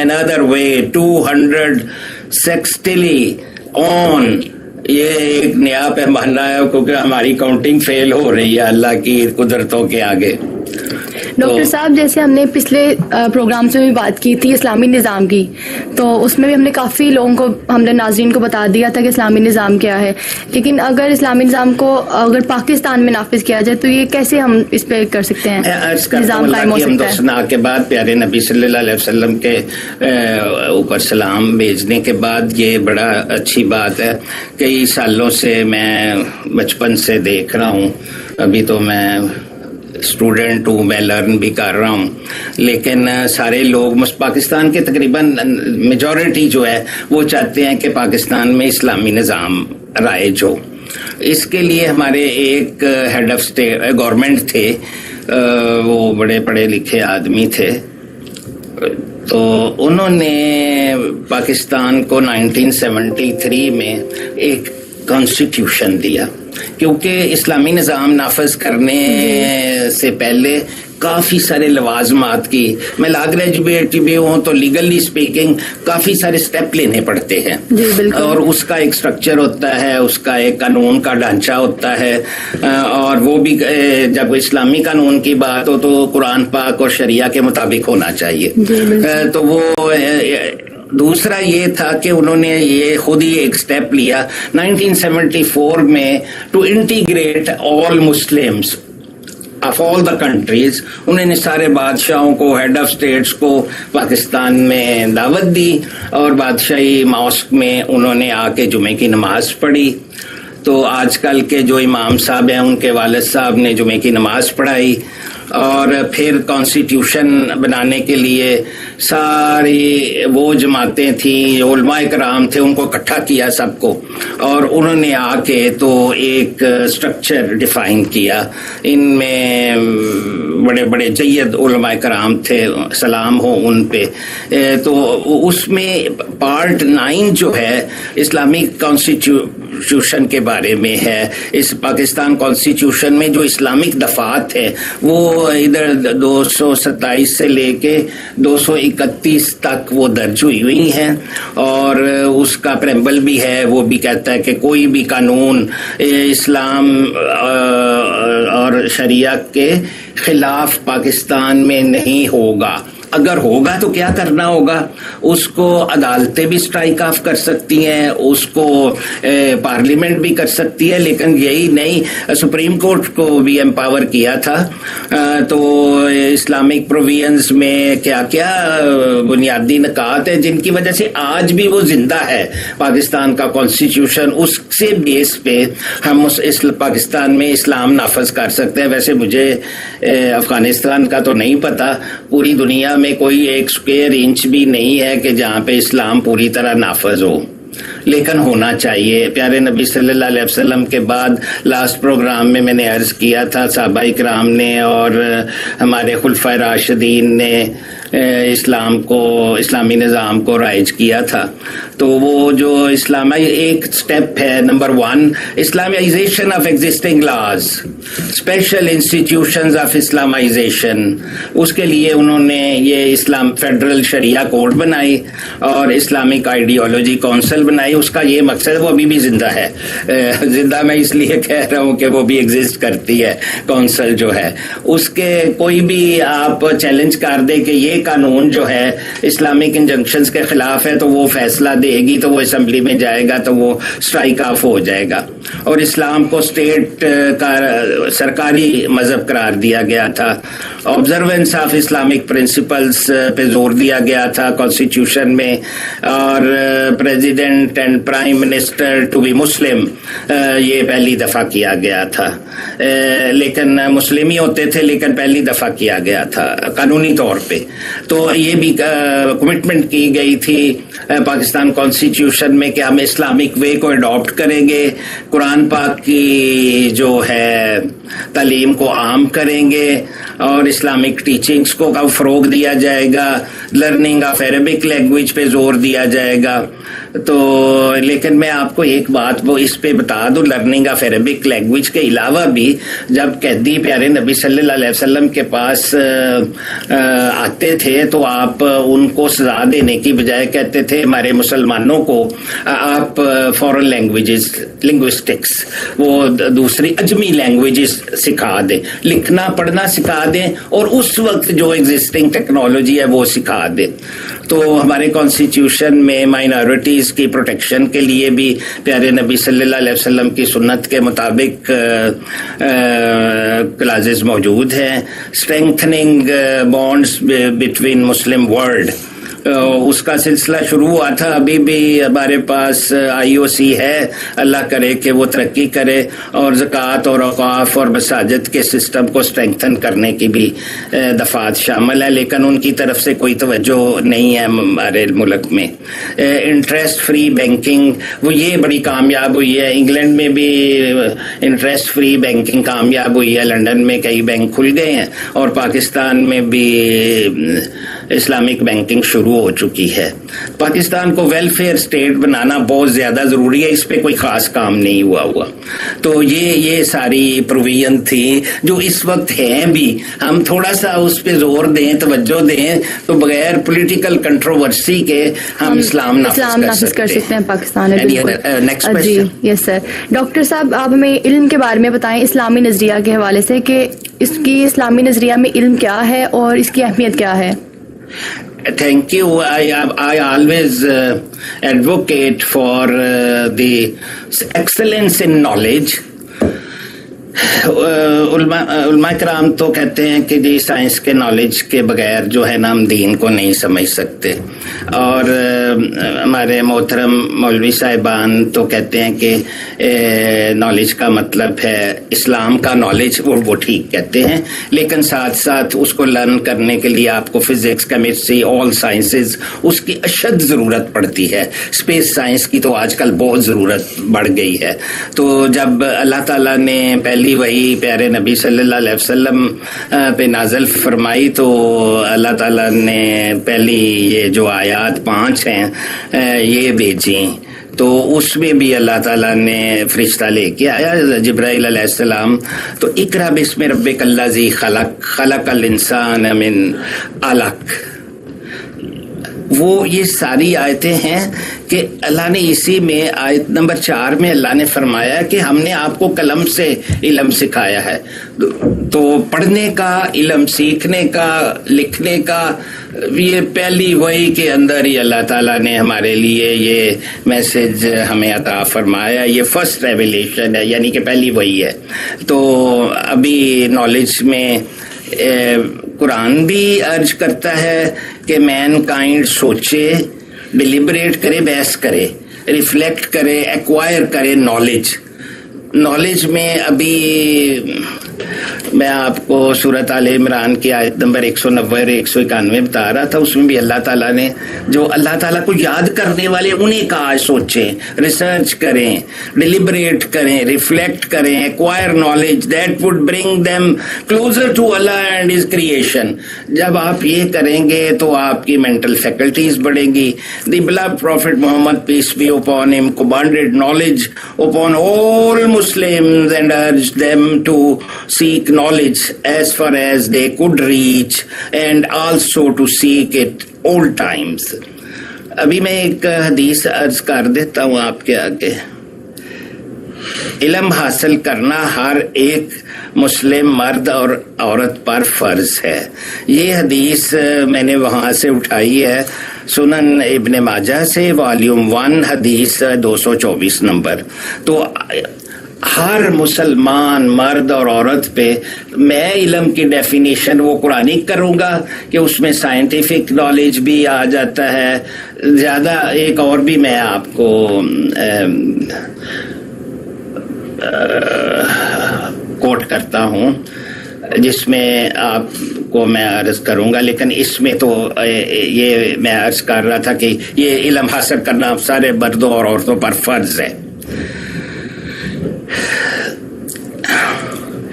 another way, 200 sextilly on. یہ ایک نیا پیمانہ ہے کیونکہ ہماری کاؤنٹنگ فیل ہو رہی ہے اللہ کی قدرتوں کے آگے. ڈاکٹر صاحب جیسے ہم نے پچھلے پروگرامس میں بھی بات کی تھی اسلامی نظام کی, تو اس میں بھی ہم نے کافی لوگوں کو, ہم نے ناظرین کو بتا دیا تھا کہ اسلامی نظام کیا ہے, لیکن اگر اسلامی نظام کو اگر پاکستان میں نافذ کیا جائے تو یہ کیسے ہم اس پہ کر سکتے ہیں, نظام قائم ہو سکتا ہے؟ کے بعد پیارے نبی صلی اللہ علیہ وسلم کے اوپر سلام بھیجنے کے بعد یہ بڑا اچھی بات ہے. کئی سالوں سے میں بچپن سے دیکھ رہا ہوں, ابھی تو میں اسٹوڈنٹ ہوں, میں لرن بھی کر رہا ہوں, لیکن سارے لوگ پاکستان کے تقریباً میجورٹی جو ہے وہ چاہتے ہیں کہ پاکستان میں اسلامی نظام رائج ہو. اس کے لیے ہمارے ایک ہیڈ آف گورنمنٹ تھے, وہ بڑے پڑھے لکھے آدمی تھے, تو انہوں نے پاکستان کو 1973 میں ایک کانسٹیٹیوشن دیا, کیونکہ اسلامی نظام نافذ کرنے سے پہلے کافی سارے لوازمات کی, میں لا گریجویٹ بھی ہوں تو لیگلی اسپیکنگ کافی سارے اسٹیپ لینے پڑتے ہیں, اور اس کا ایک اسٹرکچر ہوتا ہے, اس کا ایک قانون کا ڈھانچہ ہوتا ہے, اور وہ بھی جب اسلامی قانون کی بات ہو تو قرآن پاک اور شریعہ کے مطابق ہونا چاہیے. تو وہ دوسرا یہ تھا کہ انہوں نے یہ خود ہی ایک سٹیپ لیا 1974 میں to integrate all Muslims of all the countries. انہوں نے سارے بادشاہوں کو, ہیڈ آف اسٹیٹس کو پاکستان میں دعوت دی, اور بادشاہی ماسک میں انہوں نے آ کے جمعے کی نماز پڑھی. تو آج کل کے جو امام صاحب ہیں ان کے والد صاحب نے جمعے کی نماز پڑھائی, اور پھر کانسٹیٹیوشن بنانے کے لیے ساری وہ جماعتیں تھیں, علماء کرام تھے, ان کو اکٹھا کیا سب کو, اور انہوں نے آ کے تو ایک اسٹرکچر ڈیفائن کیا. ان میں بڑے بڑے جید علماء کرام تھے, سلام ہو ان پہ. تو اس میں پارٹ 9 جو ہے اسلامک کانسٹیٹیوشن کے بارے میں ہے. اس پاکستان کانسٹیٹیوشن میں جو اسلامک دفعات ہیں وہ ادھر 227 سے لے کے 231 تک وہ درج ہوئی ہیں, اور اس کا پریمبل بھی ہے, وہ بھی کہتا ہے کہ کوئی بھی قانون اسلام اور شریعہ کے خلاف پاکستان میں نہیں ہوگا. اگر ہوگا تو کیا کرنا ہوگا, اس کو عدالتیں بھی اسٹرائک آف کر سکتی ہیں, اس کو پارلیمنٹ بھی کر سکتی ہے, لیکن یہی نہیں, سپریم کورٹ کو بھی امپاور کیا تھا. تو اسلامک پروویژنز میں کیا کیا بنیادی نکات ہیں جن کی وجہ سے آج بھی وہ زندہ ہے پاکستان کا کانسٹیٹیوشن. اس سے بیس پہ ہم اس پاکستان میں اسلام نافذ کر سکتے ہیں. ویسے مجھے افغانستان کا تو نہیں پتا, پوری دنیا میں کوئی ایک اسکوائر انچ بھی نہیں ہے کہ جہاں پہ اسلام پوری طرح نافذ ہو, لیکن ہونا چاہیے. پیارے نبی صلی اللہ علیہ وسلم کے بعد لاسٹ پروگرام میں نے عرض کیا تھا, صحابہ کرام نے اور ہمارے خلفائے راشدین نے اسلامی نظام کو رائج کیا تھا. تو وہ جو ایک سٹیپ ہے number 1, Islamization of existing laws, special institutions of Islamization. اس کے لیے انہوں نے یہ اسلام فیڈرل شریعہ کوڈ بنائی اور اسلامک آئیڈیالوجی کونسل بنائی. اس کا یہ مقصد, وہ ابھی بھی زندہ ہے, زندہ میں اس لیے کہہ رہا ہوں کہ وہ بھی ایگزسٹ کرتی ہے کونسل جو ہے. اس کے کوئی بھی آپ چیلنج کر دے کہ یہ قانون جو ہے اسلامک انجنکشنز کے خلاف ہے, تو وہ فیصلہ دے گی, تو وہ اسمبلی میں جائے گا, تو وہ اسٹرائک آف ہو جائے گا. اور اسلام کو اسٹیٹ کا سرکاری مذہب قرار دیا گیا تھا. آبزروینس آف اسلامک پرنسپلز پہ زور دیا گیا تھا کانسٹیٹیوشن میں, اور president and prime minister to be Muslim, یہ پہلی دفعہ کیا گیا تھا. لیکن مسلم ہی ہوتے تھے, لیکن پہلی دفعہ کیا گیا تھا قانونی طور پہ. تو یہ بھی کمٹمنٹ کی گئی تھی پاکستان کانسٹیٹیوشن میں کہ ہم اسلامک وے کو اڈاپٹ کریں گے, قرآن پاک کی جو ہے تعلیم کو عام کریں گے, اور اسلامک ٹیچنگز کو کا فروغ دیا جائے گا, لرننگ آف عربک لینگویج پہ زور دیا جائے گا. تو لیکن میں آپ کو ایک بات وہ اس پہ بتا دوں, لرننگ آف عربک لینگویج کے علاوہ بھی جب قیدی پیارے نبی صلی اللہ علیہ وسلم کے پاس آتے تھے تو آپ ان کو سزا دینے کی بجائے کہتے تھے ہمارے مسلمانوں کو آپ فورن لینگویجز, لنگوسٹکس, وہ دوسری اجمی لینگویجز سکھا دیں, لکھنا پڑھنا سکھا دیں, اور اس وقت جو ایگزسٹنگ ٹیکنالوجی ہے وہ سکھا دیں. تو ہمارے کانسٹیٹیوشن میں مائنورٹیز کی پروٹیکشن کے لیے بھی پیارے نبی صلی اللہ علیہ وسلم کی سنت کے مطابق کلازز موجود ہیں. اسٹرینتھننگ بانڈز بٹوین مسلم ورلڈ, اس کا سلسلہ شروع ہوا تھا. ابھی بھی ہمارے پاس IOC ہے, اللہ کرے کہ وہ ترقی کرے, اور زکوٰۃ اور اوقاف اور مساجد کے سسٹم کو اسٹرینتھن کرنے کی بھی دفعات شامل ہے, لیکن ان کی طرف سے کوئی توجہ نہیں ہے ہمارے ملک میں. انٹرسٹ فری بینکنگ وہ یہ بڑی کامیاب ہوئی ہے. انگلینڈ میں بھی انٹرسٹ فری بینکنگ کامیاب ہوئی ہے, لنڈن میں کئی بینک کھل گئے ہیں, اور پاکستان میں بھی اسلامک بینکنگ شروع ہو چکی ہے. پاکستان کو ویلفیئر اسٹیٹ بنانا بہت زیادہ ضروری ہے, اس پہ کوئی خاص کام نہیں ہوا. تو یہ ساری پروویژن تھی جو اس وقت ہیں بھی. ہم تھوڑا سا اس پہ زور دیں, توجہ دیں, تو بغیر پولیٹیکل کنٹروورسی کے ہم اسلام نافذ کر سکتے ہیں پاکستان میں. جی یس سر. ڈاکٹر صاحب آپ ہمیں علم کے بارے میں بتائیں اسلامی نظریہ کے حوالے سے کہ اس کی اسلامی نظریہ میں علم کیا ہے اور اس کی اہمیت کیا ہے. Thank you. I always advocate for the excellence in knowledge. علماء کرام تو کہتے ہیں کہ جی سائنس کے نالج کے بغیر جو ہے نا ہم دین کو نہیں سمجھ سکتے, اور ہمارے محترم مولوی صاحبان تو کہتے ہیں کہ نالج کا مطلب ہے اسلام کا نالج, وہ ٹھیک کہتے ہیں, لیکن ساتھ ساتھ اس کو لرن کرنے کے لیے آپ کو فزکس, کیمسٹری, آل سائنسز اس کی اشد ضرورت پڑتی ہے. اسپیس سائنس کی تو آج کل بہت ضرورت بڑھ گئی ہے. تو جب اللہ تعالیٰ نے پہلی وہی پیارے نبی صلی اللہ علیہ وسلم پہ نازل فرمائی تو اللہ تعالیٰ نے پہلی یہ جو آیات 5 ہیں یہ بھیجیں, تو اس میں بھی اللہ تعالیٰ نے فرشتہ لے کے آیا جبرائیل علیہ السلام. تو اقرا بسم ربک الذی خلق, خلق الانسان من علق, وہ یہ ساری آیتیں ہیں کہ اللہ نے اسی میں آیت نمبر 4 میں اللہ نے فرمایا کہ ہم نے آپ کو قلم سے علم سکھایا ہے. تو پڑھنے کا علم, سیکھنے کا, لکھنے کا, یہ پہلی وحی کے اندر ہی اللہ تعالیٰ نے ہمارے لیے یہ میسج ہمیں عطا فرمایا. یہ فرسٹ ریویلیشن ہے, یعنی کہ پہلی وحی ہے. تو ابھی نالج میں قرآن بھی ارج کرتا ہے کہ مین کائنڈ سوچے, ڈیلیبریٹ کرے, بحث کرے, ریفلیکٹ کرے, ایکوائر کرے نالج میں. ابھی میں آپ کو سورۃ آل عمران کی آیت نمبر 190 اور 191 بتا رہا تھا, اس میں بھی اللہ تعالیٰ نے جو اللہ تعالیٰ کو یاد کرنے والے انہیں کہا سوچیں, ریسرچ کریں, ڈیلیبریٹ کریں, ریفلیکٹ کریں, acquire knowledge that would bring them closer to Allah and his creation. جب آپ یہ کریں گے تو آپ کی مینٹل فیکلٹیز بڑھیں گی. The blessed prophet Muhammad peace be upon him commanded knowledge upon all Muslims and urged them to seek knowledge as far as they could reach and also to seek it all times. ابھی میں ایک حدیث عرض کر دیتا ہوں آپ کے آگے. علم حاصل کرنا ہر ایک مسلم مرد اور عورت پر فرض ہے. یہ حدیث میں نے وہاں سے اٹھائی ہے, سنن ابن ماجہ سے, والیوم 1, حدیث 224 نمبر. تو ہر مسلمان مرد اور عورت پہ میں علم کی ڈیفینیشن وہ قرآنی کروں گا کہ اس میں سائنٹیفک نالج بھی آ جاتا ہے زیادہ. ایک اور بھی میں آپ کو کوٹ کرتا ہوں جس میں آپ کو میں عرض کروں گا, لیکن اس میں تو یہ میں عرض کر رہا تھا کہ یہ علم حاصل کرنا سارے مردوں اور عورتوں پر فرض ہے.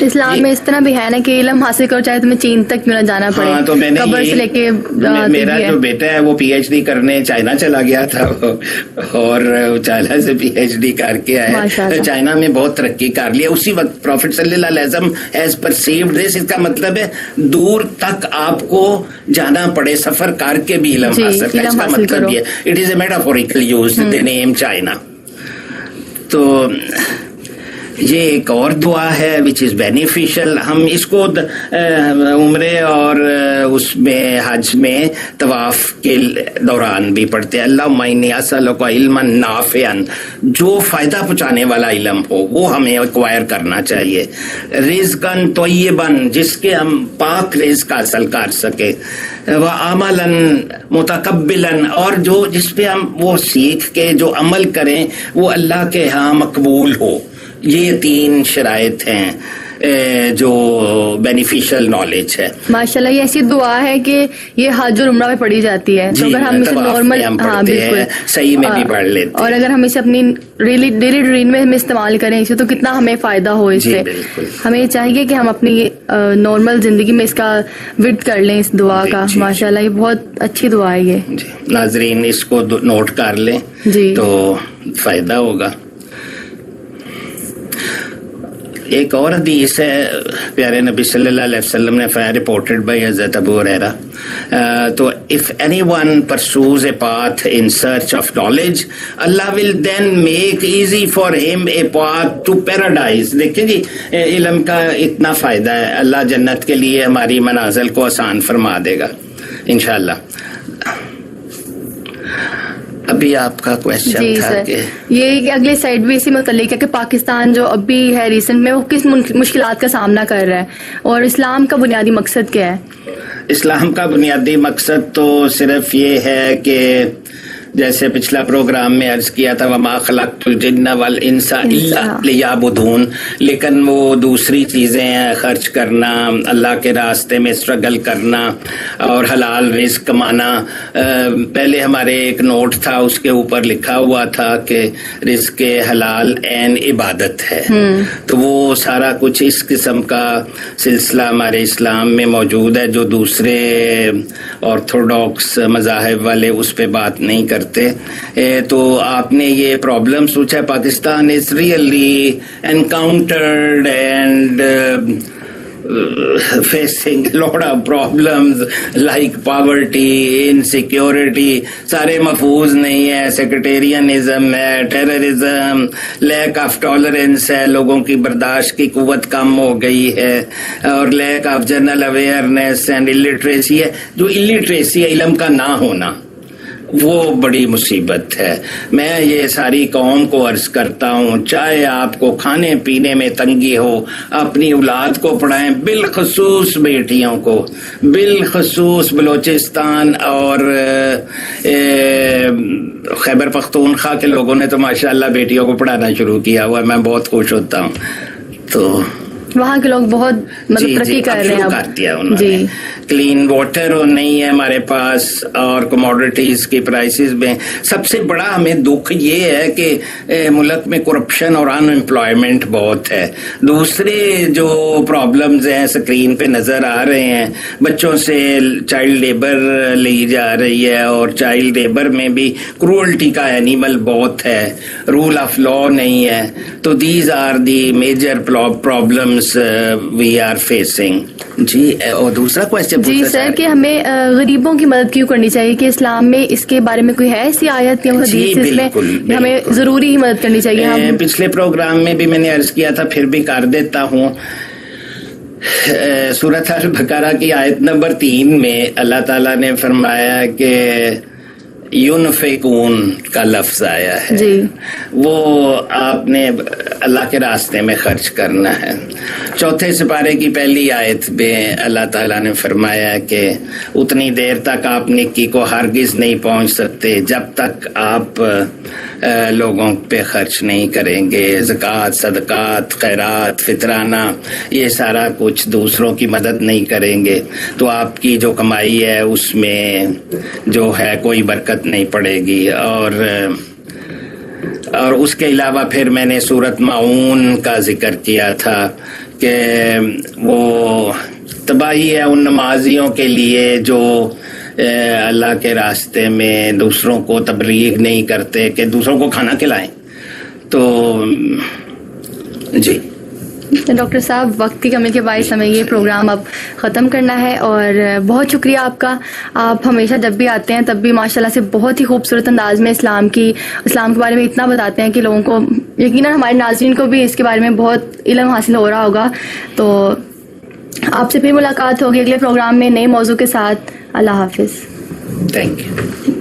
اسلام میں اس طرح بھی ہے نا کہ علم حاصل کرو چاہے تمہیں چین تک کیوں نہ جانا پڑے. ہاں تو میں نے قبر سے لے کے میرا جو بیٹا ہے وہ پی ایچ ڈی کرنے چائنا چلا گیا تھا اور چائنا سے پی ایچ ڈی کر کے آیا. چائنا میں بہت ترقی کر لیا اسی وقت. پروفیٹ صلی اللہ علیہ وسلم ہیز پرسیوڈ دس. اس کا مطلب ہے دور تک آپ کو جانا پڑے, سفر کر کے بھی علم حاصل کرے. اس کا مطلب یہ it is a metaphorical use the name China. تو یہ ایک اور دعا ہے وچ از بینیفیشل. ہم اس کو عمرے اور اس میں حج میں طواف کے دوران بھی پڑھتے ہیں. اللہم انی اسألک علما نافعا, جو فائدہ پہنچانے والا علم ہو وہ ہمیں ایکوائر کرنا چاہیے. رزقا طیبا, جس کے ہم پاک رزق حاصل کر سکے. وعملا متقبلا, اور جو جس پہ ہم وہ سیکھ کے جو عمل کریں وہ اللہ کے ہاں مقبول ہو. یہ 3 شرائط ہیں جو بینیفیشل نالج ہے. ماشاءاللہ یہ ایسی دعا ہے کہ یہ حج اور عمرہ میں پڑھی جاتی ہے. تو اگر ہم اسے نارمل صحیح میں بھی پڑھ لیتے ہیں, اور اگر ہم اسے اپنی ڈیلی روٹین میں ہم استعمال کریں اسے تو کتنا ہمیں فائدہ ہو اس سے. ہمیں چاہیے کہ ہم اپنی نارمل زندگی میں اس کا ورد کر لیں اس دعا کا. ماشاءاللہ یہ بہت اچھی دعا ہے یہ. ناظرین اس کو نوٹ کر لیں تو فائدہ ہوگا. ایک اور حدیث ہے پیارے نبی صلی اللہ علیہ وسلم نے فرمایا, رپورٹڈ بائی حضرت ابو ہریرہ, تو if anyone pursues a path in search of knowledge, Allah will then make easy for him a path to paradise. دیکھیں جی علم کا اتنا فائدہ ہے, اللہ جنت کے لیے ہماری منازل کو آسان فرما دے گا انشاءاللہ. ابھی آپ کا کوشچن تھا کہ یہ اگلے سائڈ بھی اسی متعلق ہے کہ پاکستان جو ابھی ہے ریسنٹ میں وہ کس مشکلات کا سامنا کر رہا ہے اور اسلام کا بنیادی مقصد کیا ہے؟ اسلام کا بنیادی مقصد تو صرف یہ ہے کہ جیسے پچھلا پروگرام میں عرض کیا تھا وما خلقت الجن والانس الا لیعبدون, لیکن وہ دوسری چیزیں ہیں, خرچ کرنا, اللہ کے راستے میں اسٹرگل کرنا اور حلال رزق کمانا. پہلے ہمارے ایک نوٹ تھا اس کے اوپر لکھا ہوا تھا کہ رزق حلال عین عبادت ہے. تو وہ سارا کچھ اس قسم کا سلسلہ ہمارے اسلام میں موجود ہے جو دوسرے آرتھوڈاکس مذاہب والے اس پہ بات نہیں کرتے. تو آپ نے یہ پرابلم سوچا, Pakistan is really encountered and facing a lot of problems like poverty, insecurity, سارے محفوظ نہیں ہے, سیکریٹیرینزم ہے, ٹیررزم, لیک آف ٹالرنس ہے, لوگوں کی برداشت کی قوت کم ہو گئی ہے, اور lack of general awareness and illiteracy ہے. جو الٹریسی ہے علم کا نہ ہونا وہ بڑی مصیبت ہے. میں یہ ساری قوم کو عرض کرتا ہوں, چاہے آپ کو کھانے پینے میں تنگی ہو, اپنی اولاد کو پڑھائیں, بالخصوص بیٹیوں کو, بالخصوص بلوچستان اور خیبر پختونخوا کے لوگوں نے تو ماشاءاللہ بیٹیوں کو پڑھانا شروع کیا ہوا ہے. میں بہت خوش ہوتا ہوں. تو وہاں کے لوگ بہت ترقی کر رہے ہیں. کر دیا انہوں نے. کلین واٹر نہیں ہے ہمارے پاس, اور کموڈیٹیز کی پرائسز میں سب سے بڑا ہمیں دکھ یہ ہے کہ ملک میں کرپشن اور ان امپلائمنٹ بہت ہے. دوسرے جو پرابلمز ہیں اسکرین پہ نظر آ رہے ہیں, بچوں سے چائلڈ لیبر لی جا رہی ہے, اور چائلڈ لیبر میں بھی کرولٹی کا اینیمل بہت ہے, رول آف لا نہیں ہے. تو these are the major problems we are facing. جی اور دوسرا کوشچن جی سر کہ ہمیں غریبوں کی مدد کیوں کرنی چاہیے, کہ اسلام میں اس کے بارے میں کوئی ہے ایسی آیت یا حدیث جس میں ہمیں ضروری ہی مدد کرنی چاہیے؟ پچھلے پروگرام میں بھی میں نے عرض کیا تھا, پھر بھی کر دیتا ہوں. سورۃ البقرہ کی آیت نمبر 3 میں اللہ تعالیٰ نے فرمایا کہ یونفقون کا لفظ آیا ہے جی. وہ آپ نے اللہ کے راستے میں خرچ کرنا ہے. 4 سپارے کی پہلی آیت میں اللہ تعالیٰ نے فرمایا کہ اتنی دیر تک آپ نیکی کو ہرگز نہیں پہنچ سکتے جب تک آپ لوگوں پہ خرچ نہیں کریں گے. زکوٰۃ, صدقات, خیرات, فطرانہ, یہ سارا کچھ دوسروں کی مدد نہیں کریں گے تو آپ کی جو کمائی ہے اس میں جو ہے کوئی برکت نہیں پڑے گی. اور اس کے علاوہ پھر میں نے سورۃ ماعون کا ذکر کیا تھا کہ وہ تباہی ہے ان نمازیوں کے لیے جو اللہ کے راستے میں دوسروں کو تبلیغ نہیں کرتے کہ دوسروں کو کھانا کھلائیں. تو جی ڈاکٹر صاحب وقت کی کمی کے باعث ہمیں یہ پروگرام اب ختم کرنا ہے، اور بہت شکریہ آپ کا. آپ ہمیشہ جب بھی آتے ہیں تب بھی ماشاءاللہ سے بہت ہی خوبصورت انداز میں اسلام کے بارے میں اتنا بتاتے ہیں کہ لوگوں کو یقیناً ہمارے ناظرین کو بھی اس کے بارے میں بہت علم حاصل ہو رہا ہوگا. تو آپ سے پھر ملاقات ہوگی اگلے پروگرام میں نئے موضوع کے ساتھ. اللہ حافظ. Thank you.